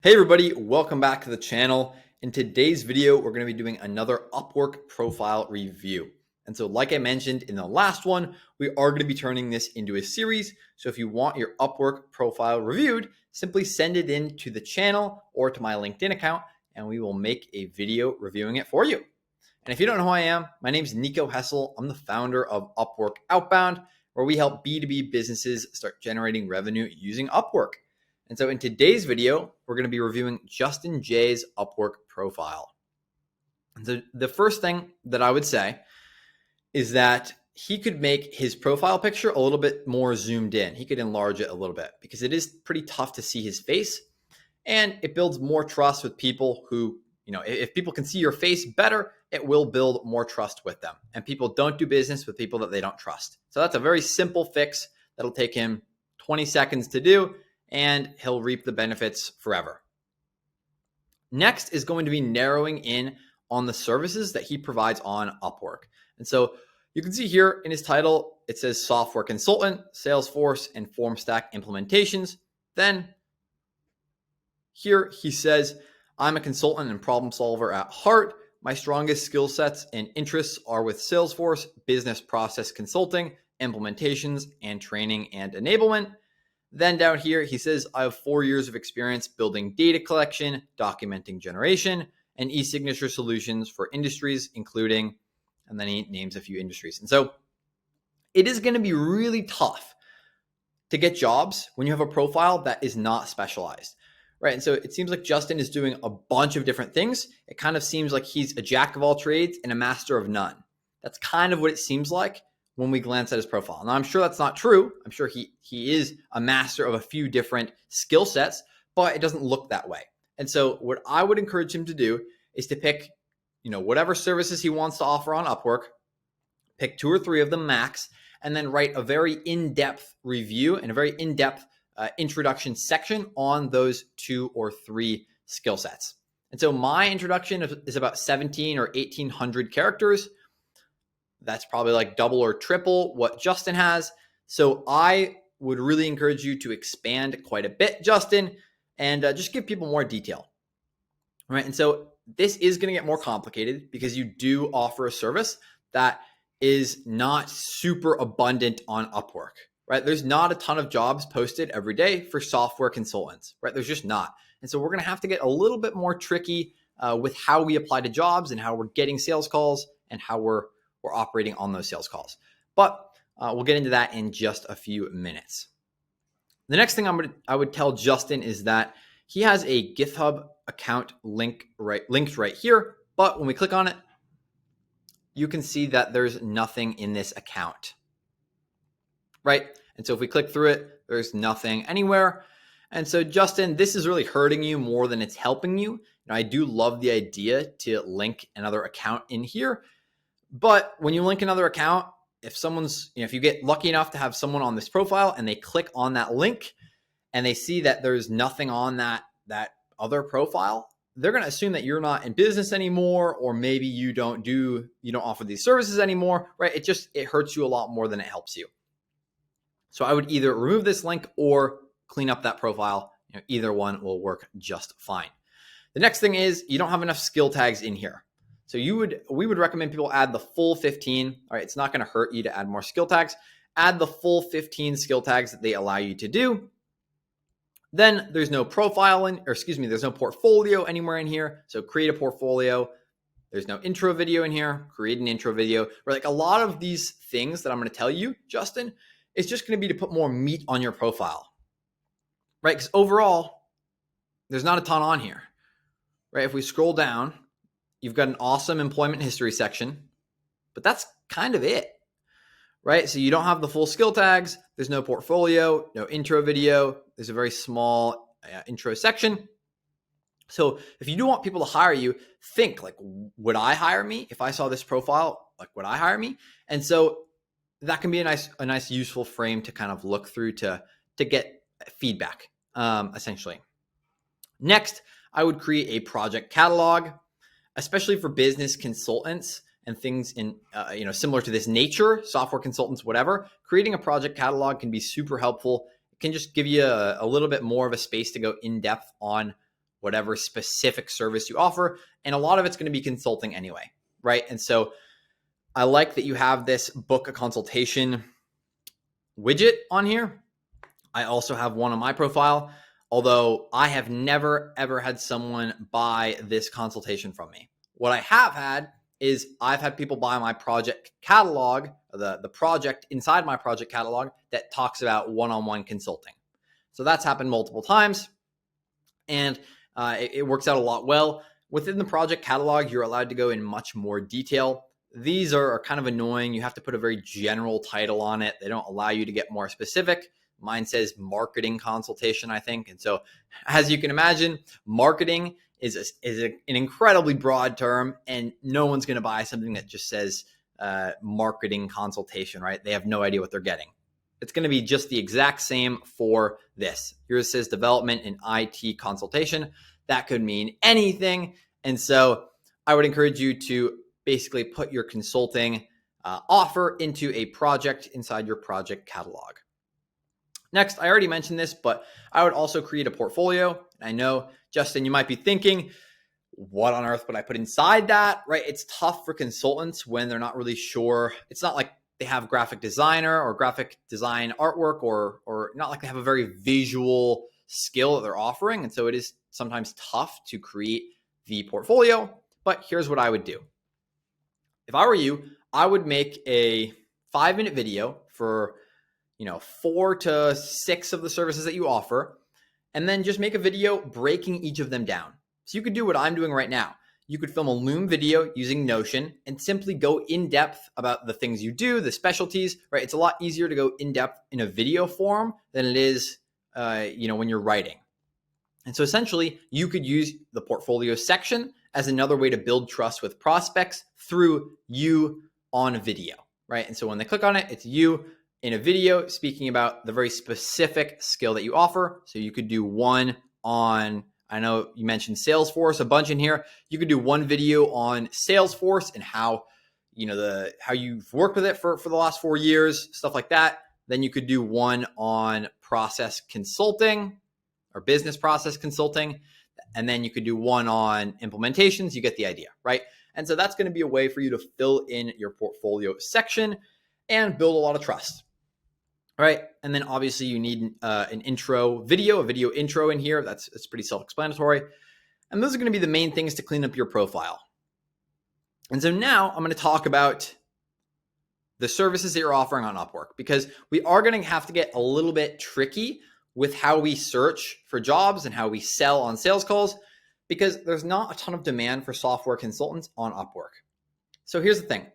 Hey everybody, welcome back to the channel. In today's video, we're going to be doing another Upwork profile review. And so like I mentioned in the last one, we are going to be turning this into a series. So if you want your Upwork profile reviewed, simply send it in to the channel or to my LinkedIn account, and we will make a video reviewing it for you. And if you don't know who I am, my name is Nico Hessel. I'm the founder of Upwork Outbound, where we help B2B businesses start generating revenue using Upwork. And so in today's video, we're going to be reviewing Justin Jay's Upwork profile. And so the first thing that I would say is that he could make his profile picture a little bit more zoomed in. He could enlarge it a little bit because it is pretty tough to see his face, and it builds more trust with people who, if people can see your face better, it will build more trust with them. And people don't do business with people that they don't trust. So that's a very simple fix that'll take him 20 seconds to do, and he'll reap the benefits forever. Next is going to be narrowing in on the services that he provides on Upwork. And so you can see here in his title, it says software consultant, Salesforce, and FormStack implementations. Then here he says, I'm a consultant and problem solver at heart. My strongest skill sets and interests are with Salesforce, business process consulting, implementations, and training and enablement. Then down here, he says, I have 4 years of experience building data collection, documenting generation, and e-signature solutions for industries, including, and then he names a few industries. And so it is going to be really tough to get jobs when you have a profile that is not specialized, right? And so it seems like Justin is doing a bunch of different things. It kind of seems like he's a jack of all trades and a master of none. That's kind of what it seems like when we glance at his profile. Now, I'm sure that's not true. I'm sure he is a master of a few different skill sets, but it doesn't look that way. And so what I would encourage him to do is to pick, whatever services he wants to offer on Upwork, pick 2 or 3 of them max, and then write a very in-depth review and a very in-depth introduction section on those 2 or 3 skill sets. And so my introduction is about 17 or 1800 characters. That's probably like double or triple what Justin has. So I would really encourage you to expand quite a bit, Justin, and just give people more detail. Right. And so this is going to get more complicated because you do offer a service that is not super abundant on Upwork, right? There's not a ton of jobs posted every day for software consultants, right? There's just not. And so we're going to have to get a little bit more tricky with how we apply to jobs and how we're getting sales calls and how we're operating on those sales calls. But we'll get into that in just a few minutes. The next thing I would tell Justin is that he has a GitHub account linked right here. But when we click on it, you can see that there's nothing in this account, right? And so if we click through it, there's nothing anywhere. And so Justin, this is really hurting you more than it's helping you. Now, I do love the idea to link another account in here. But when you link another account, if someone's, if you get lucky enough to have someone on this profile and they click on that link and they see that there's nothing on that other profile, they're going to assume that you're not in business anymore, or maybe you don't offer these services anymore, right? It hurts you a lot more than it helps you. So I would either remove this link or clean up that profile. Either one will work just fine. The next thing is you don't have enough skill tags in here. So we would recommend people add the full 15. All right, it's not going to hurt you to add more skill tags. Add the full 15 skill tags that they allow you to do. Then there's no there's no portfolio anywhere in here. So create a portfolio. There's no intro video in here. Create an intro video. Right, like a lot of these things that I'm going to tell you, Justin, it's just going to be to put more meat on your profile, right? Because overall, there's not a ton on here, right? If we scroll down, you've got an awesome employment history section, but that's kind of it, right? So you don't have the full skill tags. There's no portfolio, no intro video. There's a very small intro section. So if you do want people to hire you, think like, would I hire me? If I saw this profile, like, would I hire me? And so that can be a nice useful frame to kind of look through to get feedback, essentially. Next, I would create a project catalog, especially for business consultants and things in, similar to this nature, software consultants, whatever. Creating a project catalog can be super helpful. It can just give you a little bit more of a space to go in depth on whatever specific service you offer. And a lot of it's going to be consulting anyway, right? And so I like that you have this book a consultation widget on here. I also have one on my profile, although I have never, ever had someone buy this consultation from me. What I have had is I've had people buy my project catalog, the project inside my project catalog that talks about one-on-one consulting. So that's happened multiple times, and it works out a lot well. Within the project catalog, you're allowed to go in much more detail. These are kind of annoying. You have to put a very general title on it. They don't allow you to get more specific. Mine says marketing consultation, I think. And so as you can imagine, marketing is an incredibly broad term, and no one's going to buy something that just says marketing consultation, right? They have no idea what they're getting. It's going to be just the exact same for this. Here it says development and IT consultation. That could mean anything. And so I would encourage you to basically put your consulting offer into a project inside your project catalog. Next, I already mentioned this, but I would also create a portfolio. I know, Justin, you might be thinking, what on earth would I put inside that, right? It's tough for consultants when they're not really sure. It's not like they have graphic designer or graphic design artwork, or not like they have a very visual skill that they're offering. And so it is sometimes tough to create the portfolio, but here's what I would do. If I were you, I would make a 5-minute video for 4 to 6 of the services that you offer, and then just make a video breaking each of them down. So you could do what I'm doing right now. You could film a Loom video using Notion and simply go in depth about the things you do, the specialties, right? It's a lot easier to go in depth in a video form than it is, when you're writing. And so essentially you could use the portfolio section as another way to build trust with prospects through you on a video, right? And so when they click on it, it's you in a video speaking about the very specific skill that you offer. So you could do one on, I know you mentioned Salesforce a bunch in here. You could do one video on Salesforce and how you've worked with it for the last 4 years, stuff like that. Then you could do one on process consulting or business process consulting. And then you could do one on implementations. You get the idea, right? And so that's going to be a way for you to fill in your portfolio section and build a lot of trust. All right. And then obviously you need an intro video, a video intro in here. It's pretty self-explanatory. And those are going to be the main things to clean up your profile. And so now I'm going to talk about the services that you're offering on Upwork, because we are going to have to get a little bit tricky with how we search for jobs and how we sell on sales calls, because there's not a ton of demand for software consultants on Upwork. So here's the thing.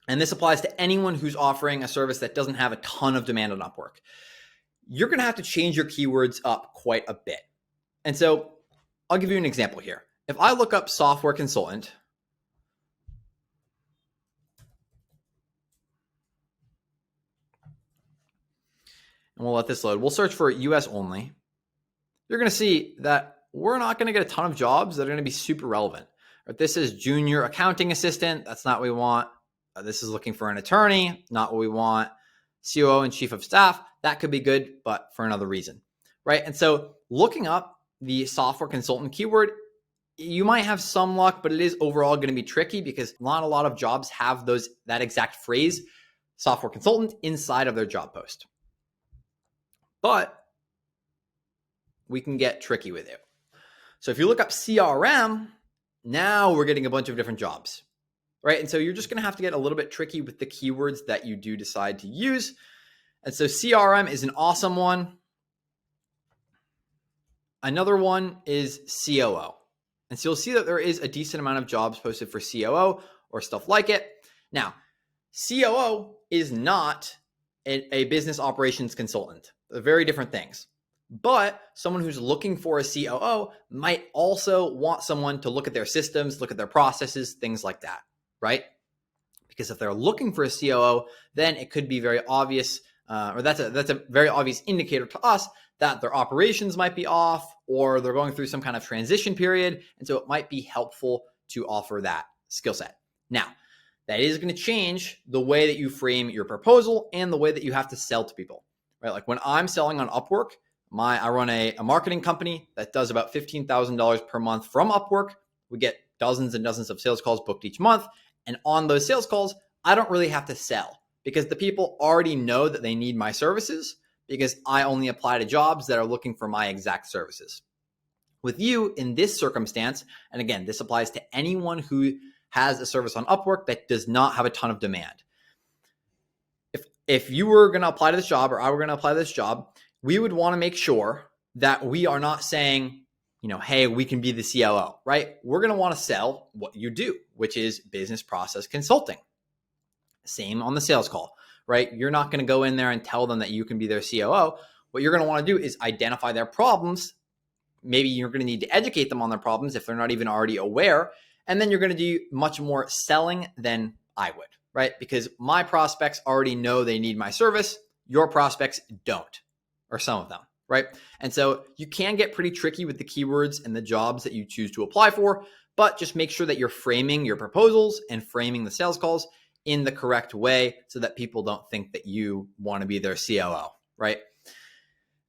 And this applies to anyone who's offering a service that doesn't have a ton of demand on Upwork. You're going to have to change your keywords up quite a bit. And so I'll give you an example here. If I look up software consultant, and we'll let this load, we'll search for US only. You're going to see that we're not going to get a ton of jobs that are going to be super relevant. But this is junior accounting assistant. That's not what we want. This is looking for an attorney, not what we want. COO and chief of staff, that could be good, but for another reason, right? And so looking up the software consultant keyword, you might have some luck, but it is overall going to be tricky because not a lot of jobs have that exact phrase, software consultant, inside of their job post. But we can get tricky with it. So if you look up CRM, now we're getting a bunch of different jobs. Right. And so you're just going to have to get a little bit tricky with the keywords that you do decide to use. And so CRM is an awesome one. Another one is COO. And so you'll see that there is a decent amount of jobs posted for COO or stuff like it. Now, COO is not a business operations consultant. They're very different things. But someone who's looking for a COO might also want someone to look at their systems, look at their processes, things like that. Right? Because if they're looking for a COO, then it could be very obvious, or that's a very obvious indicator to us that their operations might be off or they're going through some kind of transition period. And so it might be helpful to offer that skill set. Now, that is going to change the way that you frame your proposal and the way that you have to sell to people, right? Like when I'm selling on Upwork, I run a marketing company that does about $15,000 per month from Upwork. We get dozens and dozens of sales calls booked each month. And on those sales calls, I don't really have to sell because the people already know that they need my services because I only apply to jobs that are looking for my exact services. With you in this circumstance, and again, this applies to anyone who has a service on Upwork that does not have a ton of demand. If you were going to apply to this job or I were going to apply to this job, we would want to make sure that we are not saying, hey, we can be the COO, right? We're going to want to sell what you do, which is business process consulting. Same on the sales call, right? You're not going to go in there and tell them that you can be their COO. What you're going to want to do is identify their problems. Maybe you're going to need to educate them on their problems if they're not even already aware. And then you're going to do much more selling than I would, right? Because my prospects already know they need my service. Your prospects don't, or some of them, right? And so you can get pretty tricky with the keywords and the jobs that you choose to apply for, but just make sure that you're framing your proposals and framing the sales calls in the correct way so that people don't think that you want to be their COO, right?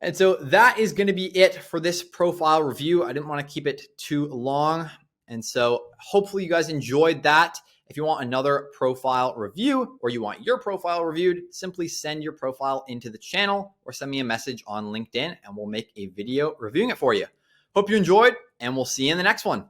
And so that is going to be it for this profile review. I didn't want to keep it too long. And so hopefully you guys enjoyed that. If you want another profile review or you want your profile reviewed, simply send your profile into the channel or send me a message on LinkedIn and we'll make a video reviewing it for you. Hope you enjoyed and we'll see you in the next one.